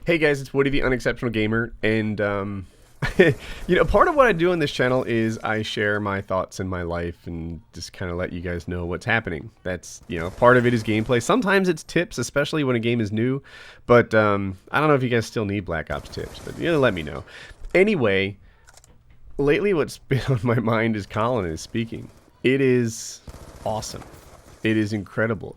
Hey guys, it's Woody the Unexceptional Gamer, and part of what I do on this channel is I share my thoughts in my life and just kind of let you guys know what's happening. That's, part of it is gameplay. Sometimes it's tips, especially when a game is new, but I don't know if you guys still need Black Ops tips, but let me know. Anyway, lately what's been on my mind is Colin is speaking. It is awesome. It is incredible.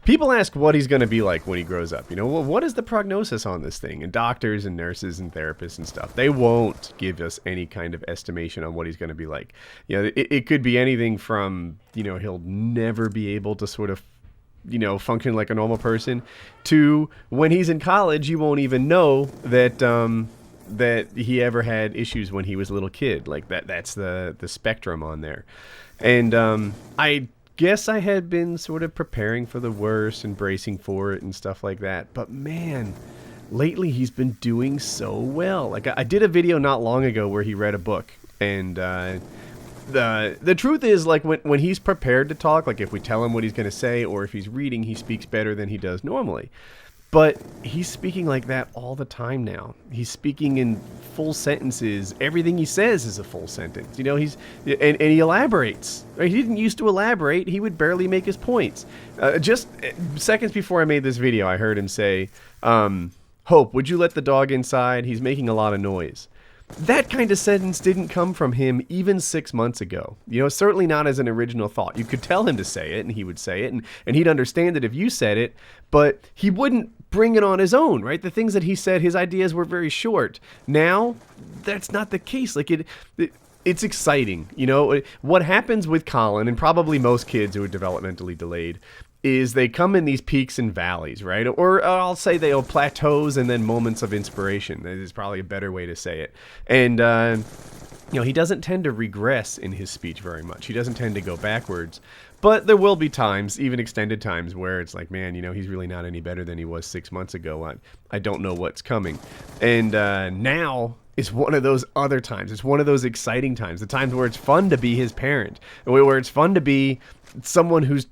People ask what he's going to be like when he grows up. Well, what is the prognosis on this thing? And doctors and nurses and therapists and stuff, they won't give us any kind of estimation on what he's going to be like. It could be anything from, he'll never be able to sort of, function like a normal person, to when he's in college, you won't even know that that he ever had issues when he was a little kid. Like that's the spectrum on there. And I guess I had been sort of preparing for the worst and bracing for it and stuff like that. But man, lately he's been doing so well. Like I did a video not long ago where he read a book, and the truth is, like, when he's prepared to talk, like if we tell him what he's going to say, or if he's reading, he speaks better than he does normally. But he's speaking like that all the time now. He's speaking in full sentences. Everything he says is a full sentence. And he elaborates. He didn't used to elaborate. He would barely make his points. Just seconds before I made this video, I heard him say, "Hope, would you let the dog inside? He's making a lot of noise." That kind of sentence didn't come from him even 6 months ago. Certainly not as an original thought. You could tell him to say it, and he would say it, and he'd understand it if you said it, but he wouldn't bring it on his own, right? The things that he said, his ideas were very short. Now, that's not the case. Like, it's exciting. What happens with Colin, and probably most kids who are developmentally delayed, is they come in these peaks and valleys, right? Or I'll say they have plateaus and then moments of inspiration. That is probably a better way to say it. And, he doesn't tend to regress in his speech very much. He doesn't tend to go backwards. But there will be times, even extended times, where it's like, man, he's really not any better than he was 6 months ago. I don't know what's coming. And now is one of those other times. It's one of those exciting times. The times where it's fun to be his parent. Where it's fun to be someone who's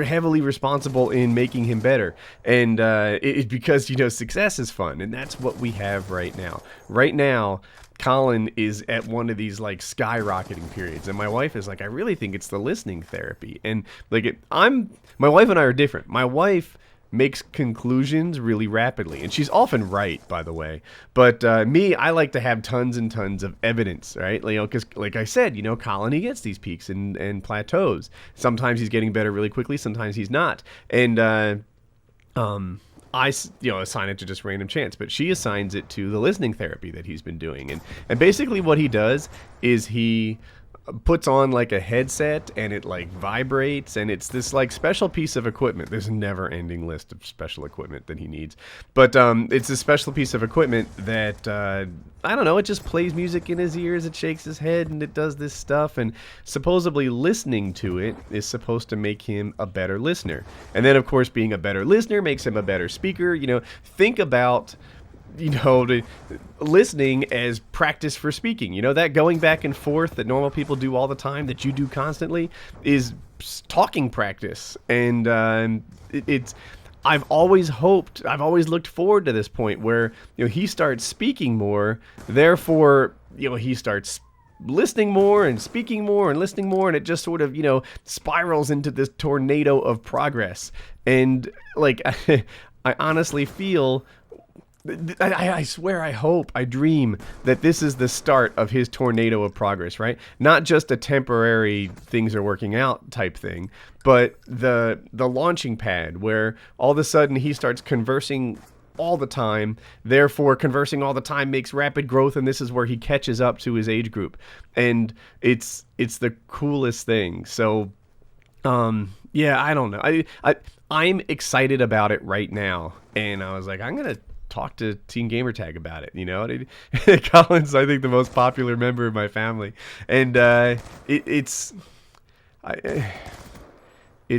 heavily responsible in making him better. And it's because success is fun, and that's what we have right now. Right now, Colin is at one of these like skyrocketing periods, and my wife is like, I really think it's the listening therapy. And like my wife and I are different. My wife makes conclusions really rapidly, and she's often right, by the way. But me, I like to have tons and tons of evidence, right? Because like I said, Colin, he gets these peaks and plateaus. Sometimes he's getting better really quickly, sometimes he's not. And I assign it to just random chance, but she assigns it to the listening therapy that he's been doing. And basically what he does is he puts on like a headset, and it like vibrates, and it's this like special piece of equipment. There's a never-ending list of special equipment that he needs, but it's a special piece of equipment that I don't know, it just plays music in his ears, it shakes his head, and it does this stuff, and supposedly listening to it is supposed to make him a better listener. And then of course being a better listener makes him a better speaker. Think about listening as practice for speaking. That going back and forth that normal people do all the time, that you do constantly, is talking practice. And I've always looked forward to this point where he starts speaking more, therefore he starts listening more and speaking more and listening more, and it just sort of spirals into this tornado of progress. And like I honestly feel, I swear, I hope, I dream that this is the start of his tornado of progress, right? Not just a temporary things are working out type thing, but the launching pad where all of a sudden he starts conversing all the time, therefore conversing all the time makes rapid growth, and this is where he catches up to his age group. And it's the coolest thing. So yeah, I don't know. I'm excited about it right now, and I was like, I'm gonna talk to Team Gamertag about it. Colin's, I think, the most popular member of my family, and it's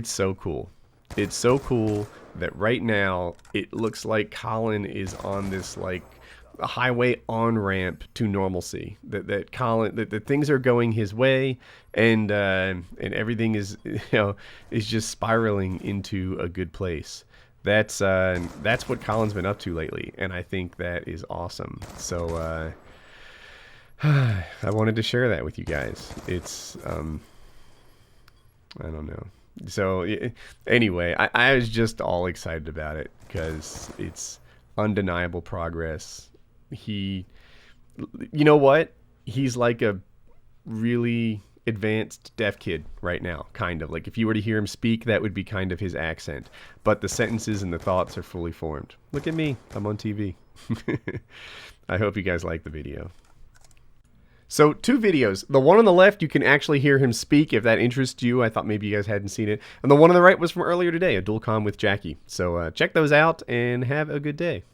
so cool. It's so cool that right now it looks like Colin is on this like a highway on ramp to normalcy. That Colin, that things are going his way, and everything is is just spiraling into a good place. that's what Colin's been up to lately, and I think that is awesome. So I wanted to share that with you guys. It's I don't know. So anyway, I was just all excited about it because it's undeniable progress. You know what? He's like a really advanced deaf kid right now, kind of. Like if you were to hear him speak, that would be kind of his accent. But the sentences and the thoughts are fully formed. Look at me. I'm on TV. I hope you guys like the video. So 2 videos. The one on the left, you can actually hear him speak if that interests you. I thought maybe you guys hadn't seen it. And the one on the right was from earlier today, a dual comm with Jackie. So check those out and have a good day.